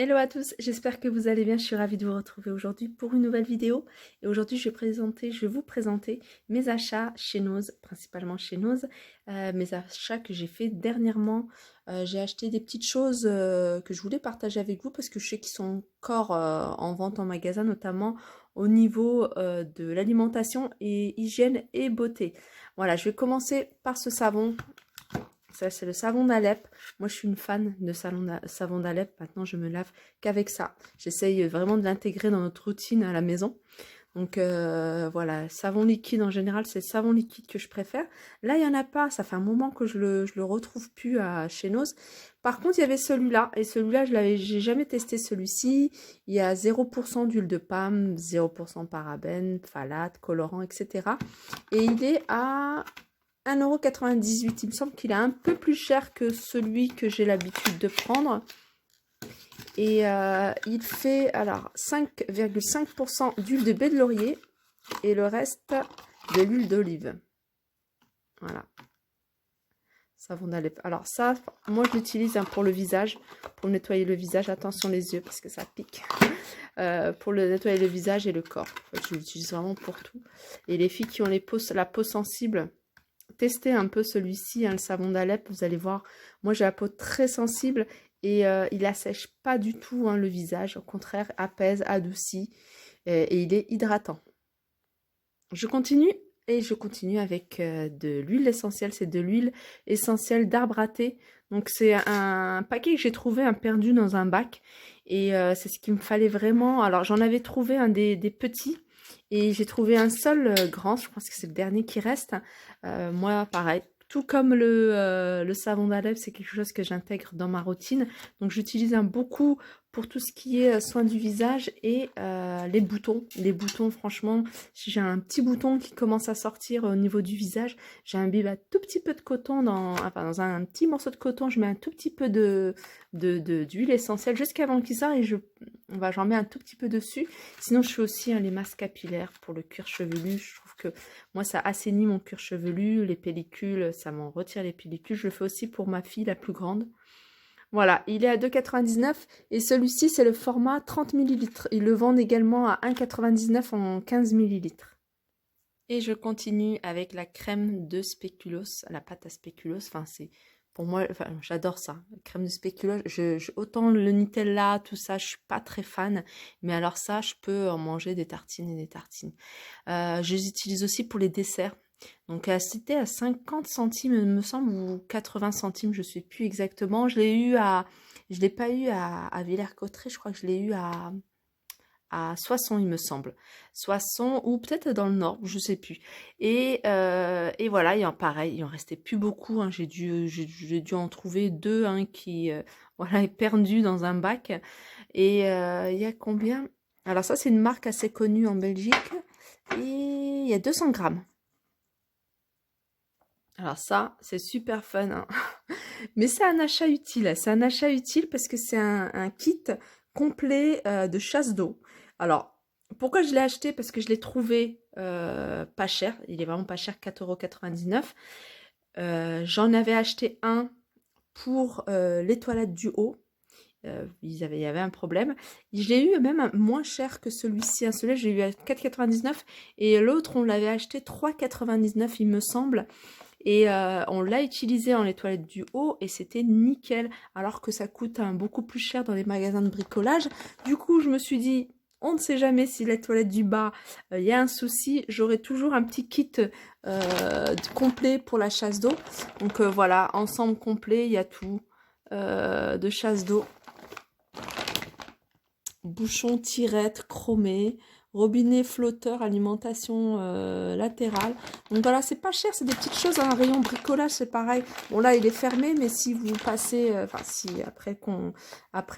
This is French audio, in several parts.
Hello à tous, j'espère que vous allez bien, je suis ravie de vous retrouver aujourd'hui pour une nouvelle vidéo. Et aujourd'hui je vais vous présenter mes achats chez Noz, principalement chez Noz, mes achats que j'ai fait dernièrement. J'ai acheté des petites choses que je voulais partager avec vous parce que je sais qu'ils sont encore en vente en magasin, notamment au niveau de l'alimentation et hygiène et beauté. Voilà, je vais commencer par ce savon. Ça, c'est le savon d'Alep. Moi, je suis une fan de savon d'Alep. Maintenant, je me lave qu'avec ça. J'essaye vraiment de l'intégrer dans notre routine à la maison. Donc, voilà, savon liquide en général, c'est le savon liquide que je préfère. Là, il n'y en a pas. Ça fait un moment que je le retrouve plus chez Noz. Par contre, il y avait celui-là. Et celui-là, j'ai jamais testé celui-ci. Il y a 0% d'huile de palme, 0% parabènes, phtalates, colorants, etc. Et il est à 1,98 €. Il me semble qu'il est un peu plus cher que celui que j'ai l'habitude de prendre. Et il fait alors 5,5% d'huile de baie de laurier et le reste de l'huile d'olive. Voilà. Savon d'Alep. Alors ça, moi je l'utilise pour le visage, pour nettoyer le visage. Attention les yeux parce que ça pique. Pour le nettoyer le visage et le corps. Je l'utilise vraiment pour tout. Et les filles qui ont la peau sensible, testez un peu celui-ci, hein, le savon d'Alep, vous allez voir. Moi, j'ai la peau très sensible et il assèche pas du tout le visage. Au contraire, apaise, adoucit et il est hydratant. Je continue avec de l'huile essentielle. C'est de l'huile essentielle d'arbre à thé. Donc, c'est un paquet que j'ai trouvé perdu dans un bac et c'est ce qu'il me fallait vraiment. Alors, j'en avais trouvé un des petits. Et j'ai trouvé un seul grand, je pense que c'est le dernier qui reste. Moi, pareil, tout comme le savon d'Alep, c'est quelque chose que j'intègre dans ma routine. Donc, j'utilise beaucoup pour tout ce qui est soin du visage et les boutons. Les boutons, franchement, si j'ai un petit bouton qui commence à sortir au niveau du visage, j'imbibe un tout petit peu de coton dans un petit morceau de coton. Je mets un tout petit peu d'huile essentielle jusqu'avant qu'il sorte et j'en mets un tout petit peu dessus. Sinon, je fais aussi les masques capillaires pour le cuir chevelu. Je trouve que moi, ça assainit mon cuir chevelu. Les pellicules, ça m'en retire les pellicules. Je le fais aussi pour ma fille, la plus grande. Voilà, il est à 2,99 € et celui-ci, c'est le format 30 ml. Ils le vendent également à 1,99 € en 15 ml. Et je continue avec la crème de spéculoos, la pâte à spéculoos. Enfin, c'est pour moi, j'adore ça. La crème de spéculoos, autant le Nutella, tout ça, je suis pas très fan. Mais alors ça, je peux en manger des tartines et des tartines. Je les utilise aussi pour les desserts. Donc c'était à 50 centimes, il me semble, ou 80 centimes, je ne sais plus exactement. Je l'ai pas eu à Villers-Cotterêts, je crois que je l'ai eu à Soissons, il me semble. Soissons, ou peut-être dans le Nord, je ne sais plus. Et voilà, pareil, il en restait plus beaucoup. J'ai dû en trouver deux qui est perdu dans un bac. Et il y a combien? Alors ça, c'est une marque assez connue en Belgique. Et il y a 200 grammes. Alors ça, c'est super fun, hein. Mais c'est un achat utile. C'est un achat utile parce que c'est un kit complet de chasse d'eau. Alors, pourquoi je l'ai acheté? Parce que je l'ai trouvé pas cher. Il est vraiment pas cher, 4,99 €. J'en avais acheté un pour les toilettes du haut. Il y avait un problème. Je l'ai eu même moins cher que celui-ci. Celui-là, j'ai eu à 4,99 € et l'autre, on l'avait acheté 3,99 €, il me semble. Et on l'a utilisé dans les toilettes du haut et c'était nickel, alors que ça coûte beaucoup plus cher dans les magasins de bricolage. Du coup, je me suis dit, on ne sait jamais si les toilettes du bas, il y a un souci. J'aurai toujours un petit kit complet pour la chasse d'eau. Donc voilà, ensemble complet, il y a tout de chasse d'eau. Bouchon, tirette, chromé, robinet flotteur, alimentation latérale. Donc voilà, c'est pas cher, c'est des petites choses. Un rayon bricolage, c'est pareil. Bon là, il est fermé, mais si vous passez, après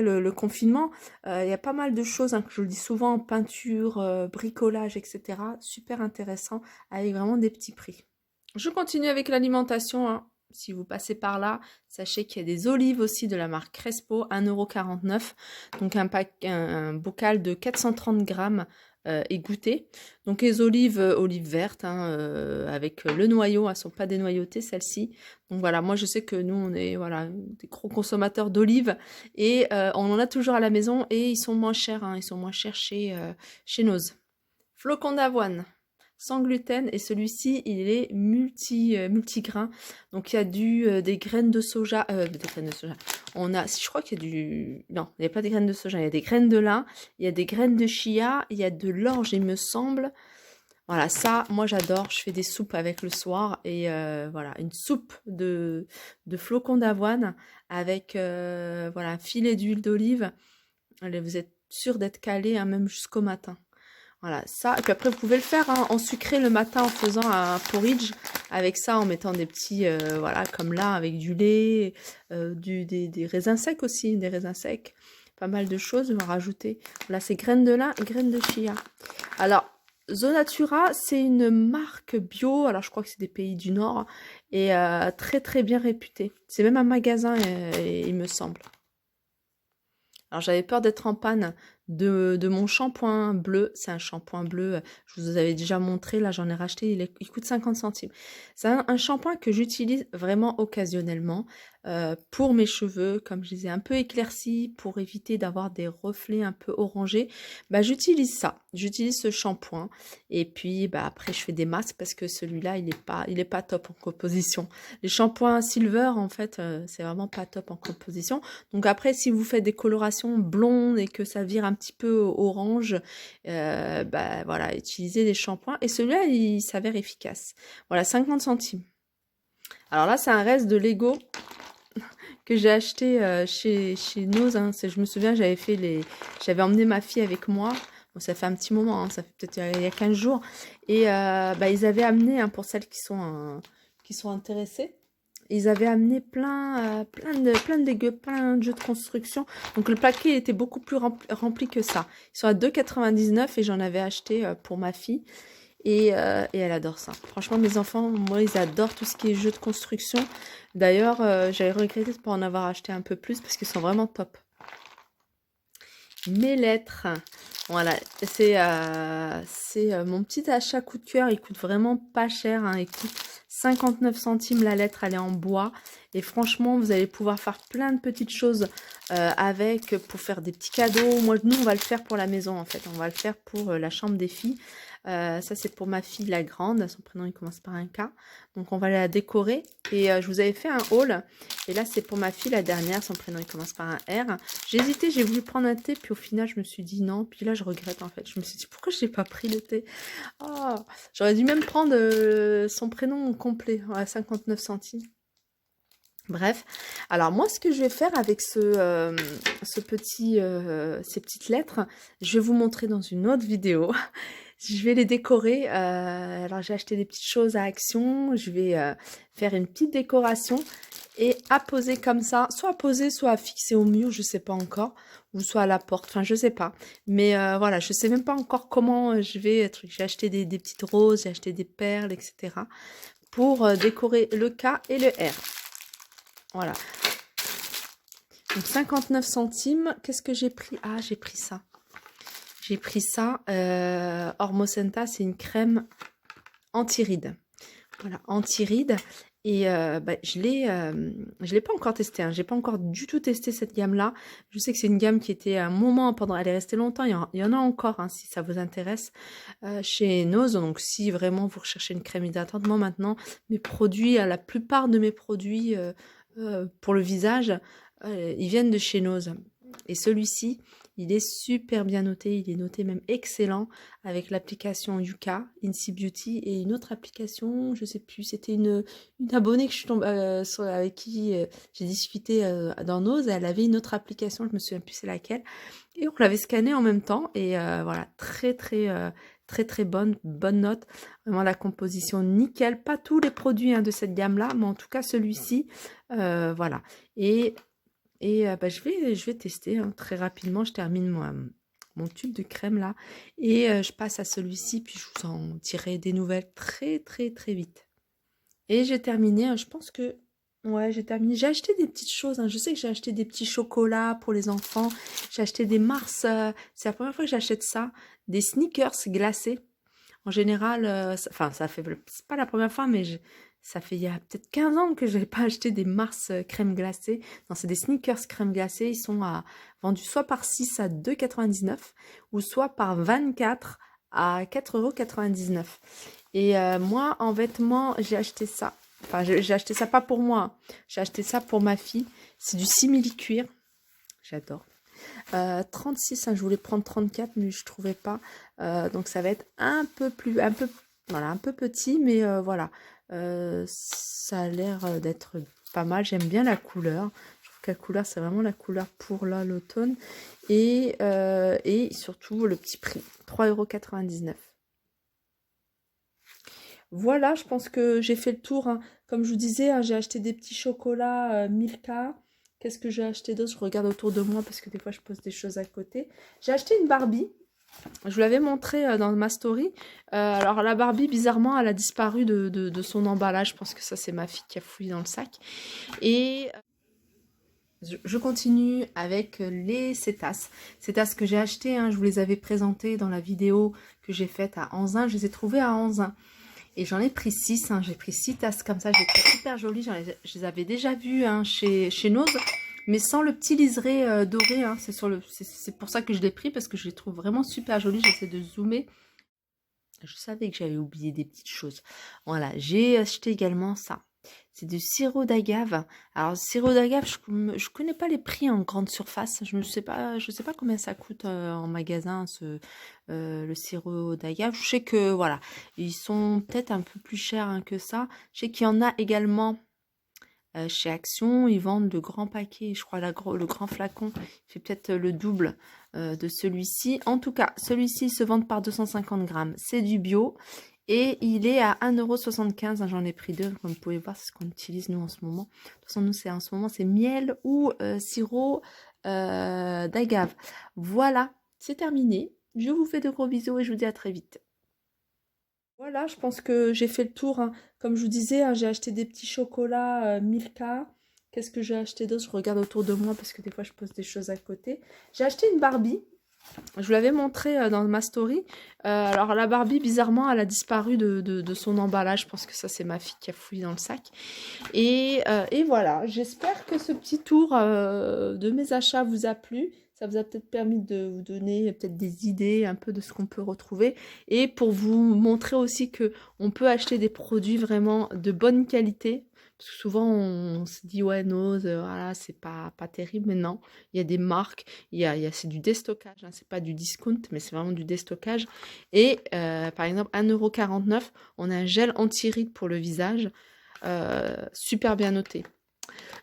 le confinement, il y a pas mal de choses que je le dis souvent, peinture, bricolage, etc. Super intéressant, avec vraiment des petits prix. Je continue avec l'alimentation. Si vous passez par là, sachez qu'il y a des olives aussi de la marque Crespo, 1,49 €. Donc un bocal de 430 grammes égoutter. Donc les olives, olives vertes, hein, avec le noyau, elles ne sont pas dénoyautées celles-ci. Donc voilà, moi je sais que nous on est voilà, des gros consommateurs d'olives et on en a toujours à la maison et ils sont moins chers, hein, ils sont moins chers chez Noz. Flocons d'avoine sans gluten et celui-ci il est multigrain. Donc il y a des graines de soja, des graines de soja. Je crois qu'il y a non, il n'y a pas des graines de soja, il y a des graines de lin, il y a des graines de chia, il y a de l'orge il me semble. Voilà, ça, moi j'adore, je fais des soupes avec le soir et voilà, une soupe de flocons d'avoine avec voilà, un filet d'huile d'olive. Allez, vous êtes sûr d'être calé, hein, même jusqu'au matin. Voilà, ça. Et puis après, vous pouvez le faire hein, en sucré le matin en faisant un porridge. Avec ça, en mettant des petits, voilà, comme là, avec du lait, des raisins secs aussi, des raisins secs. Pas mal de choses, on va rajouter. Là, c'est graines de lin, graines de chia. Alors, Zonatura, c'est une marque bio. Alors, je crois que c'est des pays du Nord. Et très, très bien réputée. C'est même un magasin, il me semble. Alors j'avais peur d'être en panne de mon shampoing bleu. C'est un shampoing bleu, je vous avais déjà montré, là j'en ai racheté, il coûte 50 centimes. C'est un shampoing que j'utilise vraiment occasionnellement pour mes cheveux, comme je les ai un peu éclaircis, pour éviter d'avoir des reflets un peu orangés. Bah, j'utilise ça, j'utilise ce shampoing. Et puis bah, après je fais des masques parce que celui-là il est pas top en composition. Les shampoings silver en fait c'est vraiment pas top en composition. Donc après si vous faites des colorations blondes et que ça vire un petit peu orange, bah voilà, utilisez des shampoings. Et celui-là, il s'avère efficace. Voilà, 50 centimes. Alors là, c'est un reste de Lego que j'ai acheté chez Noz. Hein. Je me souviens, j'avais emmené ma fille avec moi. Bon, ça fait un petit moment, hein, ça fait peut-être il y a 15 jours. Et bah, ils avaient amené, hein, pour celles qui sont intéressées, ils avaient amené plein de Lego, plein de jeux de construction. Donc le paquet était beaucoup plus rempli que ça. Ils sont à 2,99 et j'en avais acheté pour ma fille. Et elle adore ça. Franchement, mes enfants, moi, ils adorent tout ce qui est jeux de construction. D'ailleurs, j'avais regretté de ne pas en avoir acheté un peu plus parce qu'ils sont vraiment top. Mes lettres. Voilà, c'est mon petit achat coup de cœur. Il coûte vraiment pas cher. Hein. Il coûte 59 centimes la lettre. Elle est en bois. Et franchement, vous allez pouvoir faire plein de petites choses avec pour faire des petits cadeaux. Nous, on va le faire pour la maison en fait. On va le faire pour la chambre des filles. Ça, c'est pour ma fille, la grande. Son prénom, il commence par un K. Donc, on va la décorer. Et je vous avais fait un haul. Et là, c'est pour ma fille, la dernière. Son prénom, il commence par un R. J'ai hésité, j'ai voulu prendre un thé. Puis au final, je me suis dit non. Puis là, je regrette en fait. Je me suis dit, pourquoi je n'ai pas pris le thé? Oh, j'aurais dû même prendre son prénom complet à 59 centimes. Bref, alors moi ce que je vais faire avec ces petites lettres, je vais vous montrer dans une autre vidéo. Je vais les décorer. Alors j'ai acheté des petites choses à Action. Je vais faire une petite décoration et à poser comme ça, soit à poser, soit à fixer au mur, je sais pas encore, ou soit à la porte. Enfin je sais pas. Mais voilà, je sais même pas encore comment je vais. J'ai acheté des petites roses, j'ai acheté des perles, etc. pour décorer le K et le R. Voilà. Donc 59 centimes. Qu'est-ce que j'ai pris? Ah, j'ai pris ça. J'ai pris ça. Ormosenta, c'est une crème anti-rides. Voilà, anti-rides. Et bah, je l'ai pas encore testé. Hein. J'ai pas encore du tout testé cette gamme-là. Je sais que c'est une gamme qui était à un moment elle est restée longtemps. Il y en a encore, hein, si ça vous intéresse, chez Noz. Donc si vraiment vous recherchez une crème hydratante, moi maintenant, la plupart de mes produits pour le visage, ils viennent de chez Noz. Et celui-ci, il est super bien noté, il est noté même excellent avec l'application Yuka, Incy Beauty et une autre application, je sais plus, c'était une abonnée que je suis tombée, avec qui j'ai discuté dans Noz, elle avait une autre application, je me souviens plus c'est laquelle, et on l'avait scanné en même temps et voilà, très bonne note, vraiment la composition nickel, pas tous les produits hein, de cette gamme là, mais en tout cas celui-ci, voilà, et bah, je vais tester hein, très rapidement. Je termine mon tube de crème là. Et je passe à celui-ci. Puis je vous en dirai des nouvelles très vite. Et j'ai terminé. Hein, je pense que... Ouais, j'ai terminé. J'ai acheté des petites choses. Hein. Je sais que j'ai acheté des petits chocolats pour les enfants. J'ai acheté des Mars, c'est la première fois que j'achète ça, des sneakers glacés. En général, enfin ça fait, c'est pas la première fois, mais ça fait il y a peut-être 15 ans que je n'avais pas acheté des Mars crème glacée. Non, c'est des sneakers crème glacée. Ils sont vendus soit par 6 à 2,99 ou soit par 24 à 4,99 €. Et moi, en vêtements, j'ai acheté ça. Enfin, j'ai acheté ça pas pour moi. J'ai acheté ça pour ma fille. C'est du simili-cuir. J'adore. 36, hein, je voulais prendre 34, mais je trouvais pas. Donc ça va être un peu plus, voilà, un peu petit, mais voilà. Ça a l'air d'être pas mal. J'aime bien la couleur. Je trouve que la couleur, c'est vraiment la couleur pour là, l'automne. Et surtout le petit prix, 3,99 €. Voilà, je pense que j'ai fait le tour, hein. Comme je vous disais, hein, j'ai acheté des petits chocolats Milka. Qu'est-ce que j'ai acheté d'autre? Je regarde autour de moi parce que des fois je pose des choses à côté. J'ai acheté une Barbie. Je vous l'avais montré dans ma story. Alors la Barbie, bizarrement, elle a disparu de son emballage. Je pense que ça, c'est ma fille qui a fouillé dans le sac. Et je continue avec les cétas. Cétas que j'ai acheté, hein, je vous les avais présentés dans la vidéo que j'ai faite à Anzin. Je les ai trouvés à Anzin. Et j'en ai pris 6, hein. J'ai pris 6 tasses comme ça, j'ai trouvé super jolies. Je les avais déjà vues, hein, chez Noz, mais sans le petit liseré doré, hein. C'est pour ça que je l'ai pris, parce que je les trouve vraiment super jolies. J'essaie de zoomer. Je savais que j'avais oublié des petites choses. Voilà, j'ai acheté également ça. C'est du sirop d'agave. Alors, sirop d'agave, je connais pas les prix en grande surface. Je sais pas combien ça coûte en magasin, le sirop d'agave. Je sais que, voilà, ils sont peut-être un peu plus chers, hein, que ça. Je sais qu'il y en a également chez Action. Ils vendent de grands paquets. Je crois le grand flacon fait peut-être le double de celui-ci. En tout cas, celui-ci, il se vend par 250 grammes. C'est du bio. Et il est à 1,75 €. J'en ai pris 2, comme vous pouvez voir, c'est ce qu'on utilise nous en ce moment. De toute façon, nous, en ce moment, c'est miel ou sirop d'agave. Voilà, c'est terminé. Je vous fais de gros bisous et je vous dis à très vite. Voilà, je pense que j'ai fait le tour, hein. Comme je vous disais, hein, j'ai acheté des petits chocolats Milka. Qu'est-ce que j'ai acheté d'autre? Je regarde autour de moi parce que des fois, je pose des choses à côté. J'ai acheté une Barbie. Je vous l'avais montré dans ma story. Alors la Barbie, bizarrement, elle a disparu de son emballage. Je pense que ça, c'est ma fille qui a fouillé dans le sac. Et voilà, j'espère que ce petit tour de mes achats vous a plu. Ça vous a peut-être permis de vous donner peut-être des idées un peu de ce qu'on peut retrouver. Et pour vous montrer aussi que on peut acheter des produits vraiment de bonne qualité. Parce que souvent, on se dit, ouais, Noz, voilà, c'est pas terrible. Mais non, il y a des marques, c'est du déstockage, hein, c'est pas du discount, mais c'est vraiment du déstockage. Et par exemple, 1,49 €, on a un gel anti-rides pour le visage, super bien noté.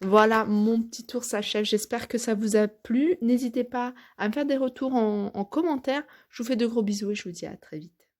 Voilà, mon petit tour s'achève. J'espère que ça vous a plu. N'hésitez pas à me faire des retours en commentaire. Je vous fais de gros bisous et je vous dis à très vite.